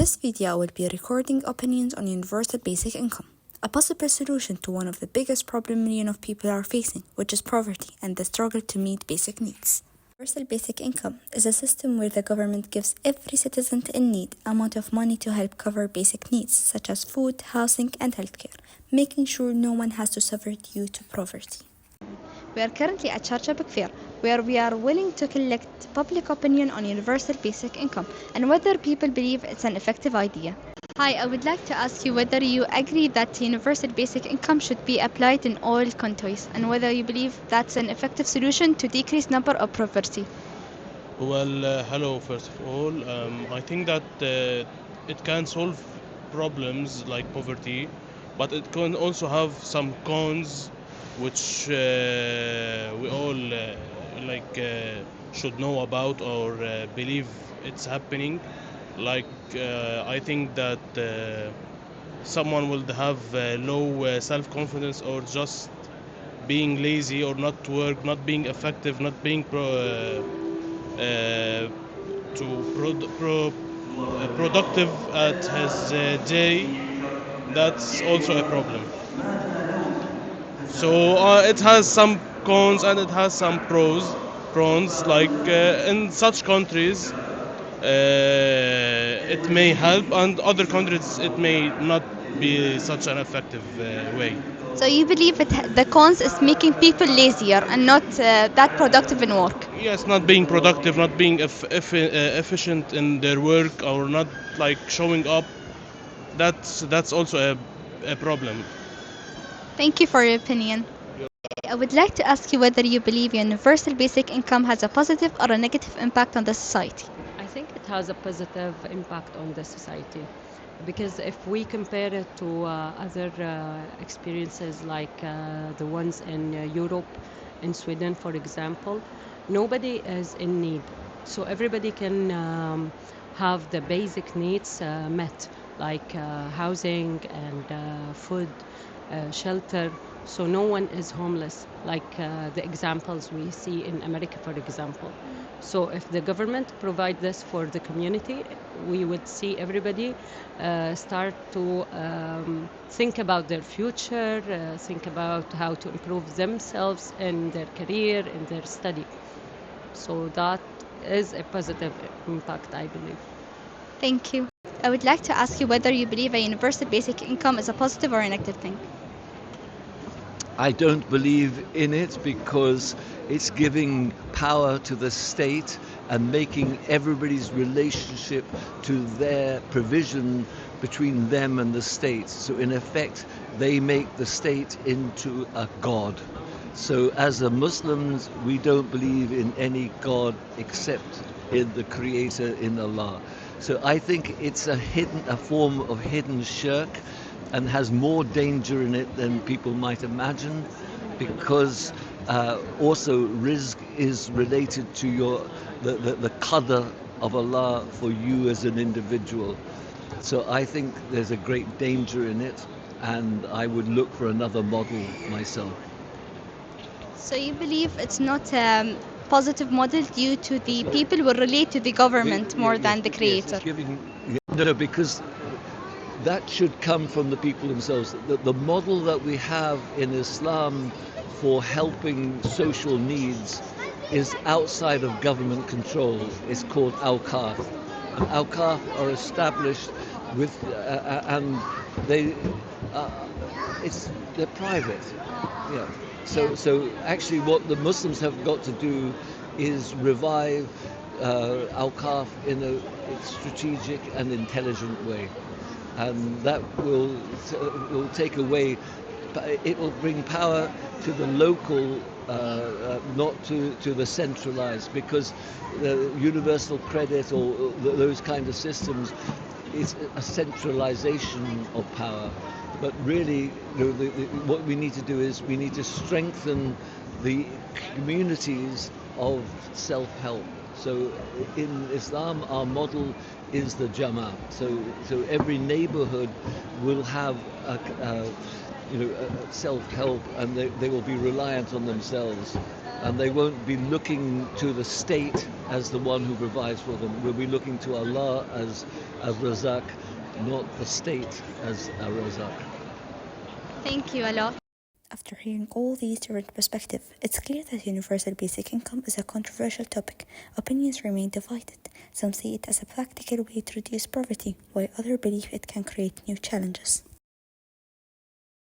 this video, I will be recording opinions on universal basic income, a possible solution to one of the biggest problems millions of people are facing, which is poverty and the struggle to meet basic needs. Universal basic income is a system where the government gives every citizen in need an amount of money to help cover basic needs such as food, housing, and healthcare, making sure no one has to suffer due to poverty. We are currently at Sharjah Fair, where we are willing to collect public opinion on universal basic income and whether people believe it's an effective idea. Hi, I would like to ask you whether you agree that universal basic income should be applied in all countries and whether you believe that's an effective solution to decrease number of poverty. Well, hello, first of all. I think that it can solve problems like poverty, but it can also have some cons which we all should know about or believe it's happening. Like, I think that someone will have low self-confidence or just being lazy or not work, not being effective, not being productive at his day. That's also a problem. So it has some cons and it has some pros. Like in such countries, it may help, and other countries it may not be such an effective way. So you believe the cons is making people lazier and not that productive in work? Yes, not being productive, not being efficient in their work, or not like showing up. That's also a problem. Thank you for your opinion. I would like to ask you whether you believe universal basic income has a positive or a negative impact on the society. I think it has a positive impact on the society because if we compare it to other experiences like the ones in Europe, in Sweden, for example, nobody is in need. So everybody can have the basic needs met, like housing and food, shelter. So no one is homeless, like the examples we see in America, for example. So if the government provide this for the community, we would see everybody start to think about their future, think about how to improve themselves in their career, in their study. So that is a positive impact, I believe. Thank you. I would like to ask you whether you believe a universal basic income is a positive or a negative thing. I don't believe in it because it's giving power to the state and making everybody's relationship to their provision between them and the state. So in effect, they make the state into a god. So as a Muslims, we don't believe in any god except in the Creator, in Allah. So I think it's a form of hidden shirk, and has more danger in it than people might imagine, because also rizq is related to the qadr of Allah for you as an individual. So I think there's a great danger in it, and I would look for another model myself. So you believe it's not a positive model due to the people will relate to the government more than the creator? No, because that should come from the people themselves. The model that we have in Islam for helping social needs is outside of government control. It's called awqaf. And awqaf are established with, and they're private. Yeah. So actually, what the Muslims have got to do is revive awqaf in a strategic and intelligent way. And that will take away, it will bring power to the local, not to the centralized, because the universal credit or those kind of systems is a centralization of power. But really, what we need to do is we need to strengthen the communities of self-help. So in Islam, our model is the Jama. So every neighborhood will have self-help, and they will be reliant on themselves. and they won't be looking to the state as the one who provides for them. We'll be looking to Allah as Razak, not the state as a Razak. Thank you a lot. After hearing all these different perspectives, it's clear that universal basic income is a controversial topic. Opinions remain divided. Some see it as a practical way to reduce poverty, while others believe it can create new challenges.